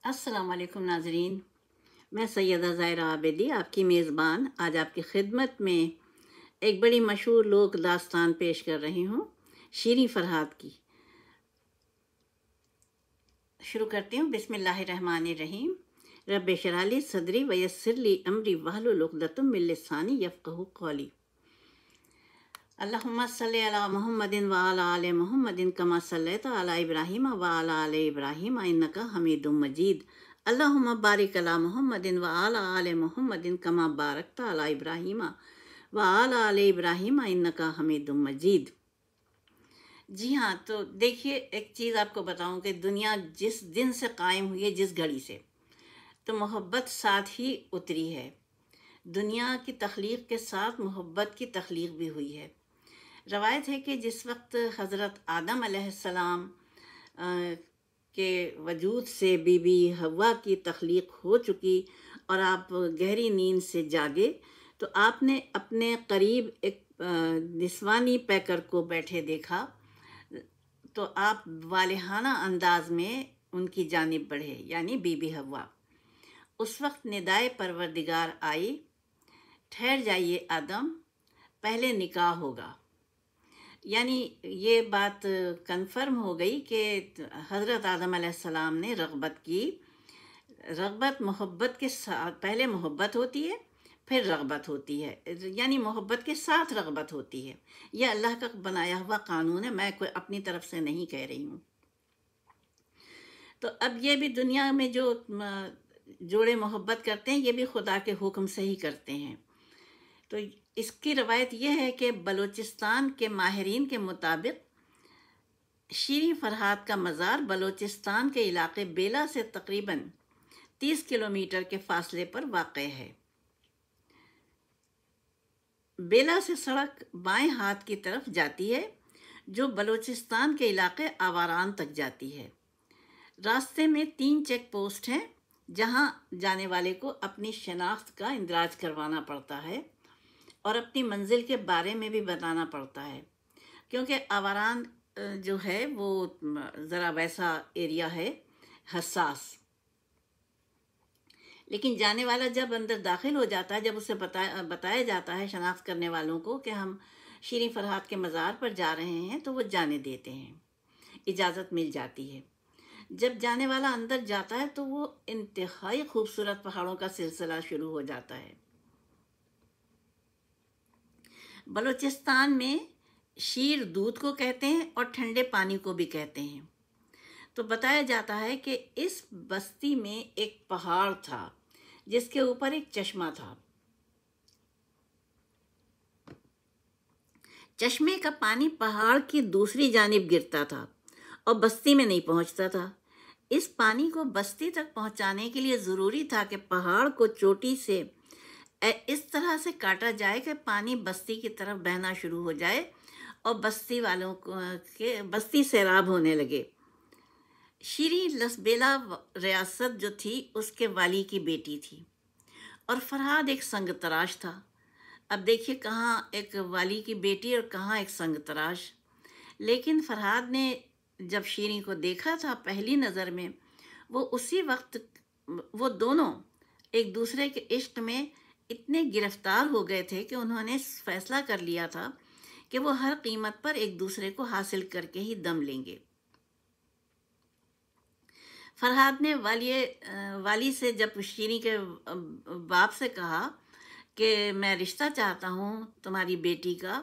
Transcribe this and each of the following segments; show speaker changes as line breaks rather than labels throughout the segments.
السلام علیکم ناظرین، میں سیدہ ظاہرہ عابدی آپ کی میزبان آج آپ کی خدمت میں ایک بڑی مشہور لوک داستان پیش کر رہی ہوں، شیریں فرہاد کی۔ شروع کرتی ہوں۔ بسم اللہ الرحمن الرحیم۔ رب اشرح لی صدری ویسر لی امری واحلل عقدۃ من لسانی یفقہوا قولی۔ اللہم صلی علی محمد وعلی آل محمد کما صلیت علی ابراہیم وعلی آل ابراہیم انک حمید مجید۔ اللہم بارک علی محمد وعلی آل محمد کما بارکت علی ابراہیم وعلی آل ابراہیم انک حمید مجید۔ جی ہاں، تو دیکھیے ایک چیز آپ کو بتاؤں کہ دنیا جس دن سے قائم ہوئی ہے، جس گھڑی سے، تو محبت ساتھ ہی اتری ہے۔ دنیا کی تخلیق کے ساتھ محبت کی تخلیق بھی ہوئی ہے۔ روایت ہے کہ جس وقت حضرت آدم علیہ السلام کے وجود سے بی بی حوا کی تخلیق ہو چکی اور آپ گہری نیند سے جاگے، تو آپ نے اپنے قریب ایک نسوانی پیکر کو بیٹھے دیکھا، تو آپ والہانہ انداز میں ان کی جانب بڑھے، یعنی بی بی حوا۔ اس وقت ندائے پروردگار آئی، ٹھہر جائیے آدم، پہلے نکاح ہوگا۔ یعنی یہ بات کنفرم ہو گئی کہ حضرت آدم علیہ السلام نے رغبت کی۔ رغبت محبت کے ساتھ، پہلے محبت ہوتی ہے پھر رغبت ہوتی ہے، یعنی محبت کے ساتھ رغبت ہوتی ہے۔ یہ اللہ کا بنایا ہوا قانون ہے، میں کوئی اپنی طرف سے نہیں کہہ رہی ہوں۔ تو اب یہ بھی دنیا میں جو جوڑے محبت کرتے ہیں، یہ بھی خدا کے حکم سے ہی کرتے ہیں۔ تو اس کی روایت یہ ہے کہ بلوچستان کے ماہرین کے مطابق شیریں فرہاد کا مزار بلوچستان کے علاقے بیلا سے تقریباً 30 کلومیٹر کے فاصلے پر واقع ہے۔ بیلا سے سڑک بائیں ہاتھ کی طرف جاتی ہے جو بلوچستان کے علاقے آواران تک جاتی ہے۔ راستے میں 3 چیک پوسٹ ہیں جہاں جانے والے کو اپنی شناخت کا اندراج کروانا پڑتا ہے اور اپنی منزل کے بارے میں بھی بتانا پڑتا ہے، کیونکہ آواران جو ہے وہ ذرا ویسا ایریا ہے، حساس۔ لیکن جانے والا جب اندر داخل ہو جاتا ہے، جب اسے بتایا جاتا ہے شناخت کرنے والوں کو کہ ہم شیریں فرہاد کے مزار پر جا رہے ہیں، تو وہ جانے دیتے ہیں، اجازت مل جاتی ہے۔ جب جانے والا اندر جاتا ہے تو وہ انتہائی خوبصورت پہاڑوں کا سلسلہ شروع ہو جاتا ہے۔ بلوچستان میں شیر دودھ کو کہتے ہیں اور ٹھنڈے پانی کو بھی کہتے ہیں۔ تو بتایا جاتا ہے کہ اس بستی میں ایک پہاڑ تھا جس کے اوپر ایک چشمہ تھا۔ چشمے کا پانی پہاڑ کی دوسری جانب گرتا تھا اور بستی میں نہیں پہنچتا تھا۔ اس پانی کو بستی تک پہنچانے کے لیے ضروری تھا کہ پہاڑ کو چوٹی سے اس طرح سے کاٹا جائے کہ پانی بستی کی طرف بہنا شروع ہو جائے اور بستی والوں کے بستی سیراب ہونے لگے۔ شیریں لسبیلا ریاست جو تھی اس کے والی کی بیٹی تھی اور فرہاد ایک سنگ تراش تھا۔ اب دیکھیے کہاں ایک والی کی بیٹی اور کہاں ایک سنگ تراش۔ لیکن فرہاد نے جب شیریں کو دیکھا تھا پہلی نظر میں، وہ اسی وقت وہ دونوں ایک دوسرے کے عشق میں اتنے گرفتار ہو گئے تھے کہ انہوں نے فیصلہ کر لیا تھا کہ وہ ہر قیمت پر ایک دوسرے کو حاصل کر کے ہی دم لیں گے۔ فرہاد نے والی سے جب شیریں کے باپ سے کہا کہ میں رشتہ چاہتا ہوں تمہاری بیٹی کا،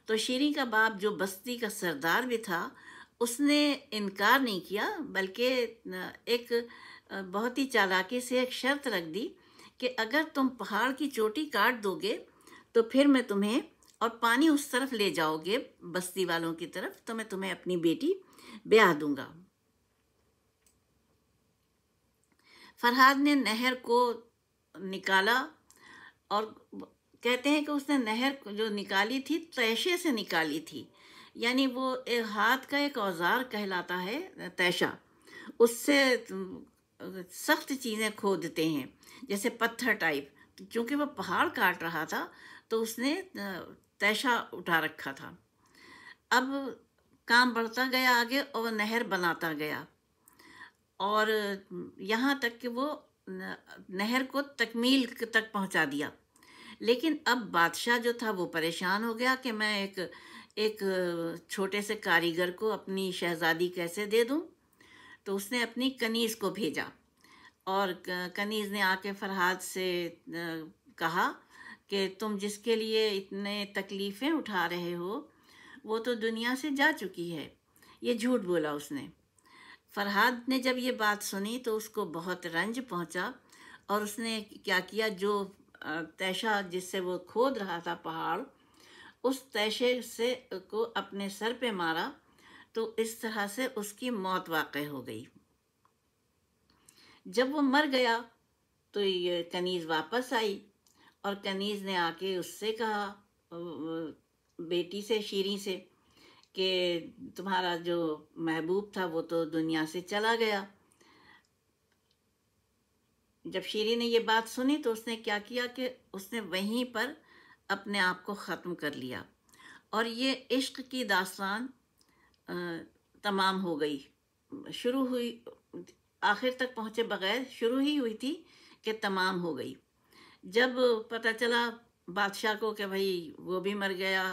تو شیریں کا باپ جو بستی کا سردار بھی تھا اس نے انکار نہیں کیا، بلکہ ایک بہت ہی چالاکی سے ایک شرط رکھ دی کہ اگر تم پہاڑ کی چوٹی کاٹ دو گے تو پھر میں تمہیں اور پانی اس طرف لے جاؤ گے بستی والوں کی طرف، تو میں تمہیں اپنی بیٹی بیاہ دوں گا۔ فرہاد نے نہر کو نکالا اور کہتے ہیں کہ اس نے نہر جو نکالی تھی تیشے سے نکالی تھی، یعنی وہ ہاتھ کا ایک اوزار کہلاتا ہے تیشہ، اس سے سخت چیزیں کھودتے ہیں جیسے پتھر ٹائپ۔ چونکہ وہ پہاڑ کاٹ رہا تھا تو اس نے تیشہ اٹھا رکھا تھا۔ اب کام بڑھتا گیا آگے اور نہر بناتا گیا اور یہاں تک کہ وہ نہر کو تکمیل تک پہنچا دیا. لیکن اب بادشاہ جو تھا وہ پریشان ہو گیا کہ میں ایک چھوٹے سے کاریگر کو اپنی شہزادی کیسے دے دوں. تو اس نے اپنی کنیز کو بھیجا، اور کنیز نے آ کے فرحاد سے کہا کہ تم جس کے لیے اتنے تکلیفیں اٹھا رہے ہو وہ تو دنیا سے جا چکی ہے. یہ جھوٹ بولا اس نے. فرحاد نے جب یہ بات سنی تو اس کو بہت رنج پہنچا، اور اس نے کیا کیا، جو تیشہ جس سے وہ کھود رہا تھا پہاڑ، اس تیشے سے کو اپنے سر پہ مارا. تو اس طرح سے اس کی موت واقع ہو گئی. جب وہ مر گیا تو یہ کنیز واپس آئی، اور کنیز نے آ کے اس سے کہا، بیٹی سے، شیریں سے، کہ تمہارا جو محبوب تھا وہ تو دنیا سے چلا گیا. جب شیریں نے یہ بات سنی تو اس نے کیا کیا کہ اس نے وہیں پر اپنے آپ کو ختم کر لیا. اور یہ عشق کی داستان تمام ہو گئی. شروع ہوئی، آخر تک پہنچے بغیر شروع ہی ہوئی تھی کہ تمام ہو گئی. جب پتہ چلا بادشاہ کو کہ بھائی وہ بھی مر گیا،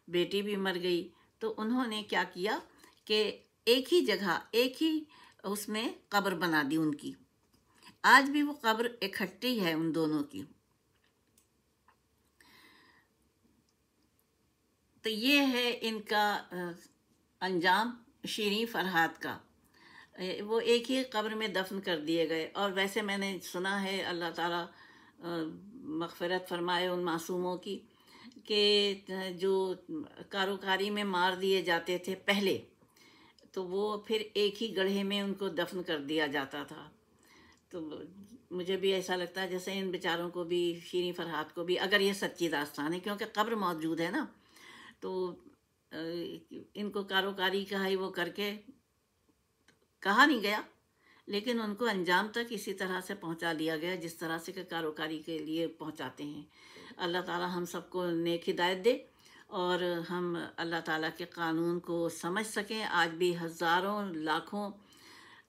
بیٹی بھی مر گئی، تو انہوں نے کیا کیا کہ ایک ہی جگہ، ایک ہی اس میں قبر بنا دی ان کی. آج بھی وہ قبر اکٹھی ہے ان دونوں کی. تو یہ ہے ان کا انجام، شیریں فرحاد کا. وہ ایک ہی قبر میں دفن کر دیے گئے. اور ویسے میں نے سنا ہے، اللہ تعالیٰ مغفرت فرمائے ان معصوموں کی، کہ جو کاروکاری میں مار دیے جاتے تھے پہلے، تو وہ پھر ایک ہی گڑھے میں ان کو دفن کر دیا جاتا تھا. تو مجھے بھی ایسا لگتا ہے جیسے ان بیچاروں کو بھی، شیریں فرحاد کو بھی، اگر یہ سچی داستان ہے، کیونکہ قبر موجود ہے نا، تو ان کو کاروکاری کا ہی وہ کر کے کہا نہیں گیا، لیکن ان کو انجام تک اسی طرح سے پہنچا دیا گیا جس طرح سے کہ کاروکاری کے لیے پہنچاتے ہیں. اللہ تعالیٰ ہم سب کو نیک ہدایت دے، اور ہم اللہ تعالیٰ کے قانون کو سمجھ سکیں. آج بھی ہزاروں،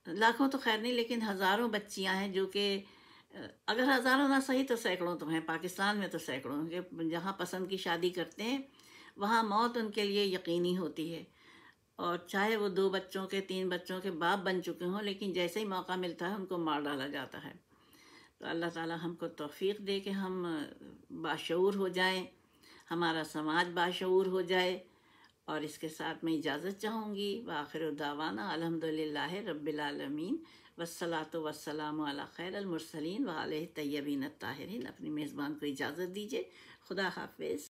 لاکھوں تو خیر نہیں، لیکن ہزاروں بچیاں ہیں جو کہ، اگر ہزاروں نہ صحیح تو سینکڑوں تو ہیں. پاکستان میں تو سینکڑوں ہیں کہ جہاں پسند کی شادی کرتے ہیں وہاں موت ان کے لیے یقینی ہوتی ہے. اور چاہے وہ 2 بچوں کے، 3 بچوں کے باپ بن چکے ہوں، لیکن جیسے ہی موقع ملتا ہے ان کو مار ڈالا جاتا ہے. تو اللہ تعالیٰ ہم کو توفیق دے کہ ہم باشعور ہو جائیں، ہمارا سماج باشعور ہو جائے. اور اس کے ساتھ میں اجازت چاہوں گی. وآخر دعوانا الحمدللہ رب العالمین، والصلاۃ والسلام علی خیر المرسلین وعلیہ طیبین الطاہرین. اپنی میزبان کو اجازت دیجیے. خدا حافظ.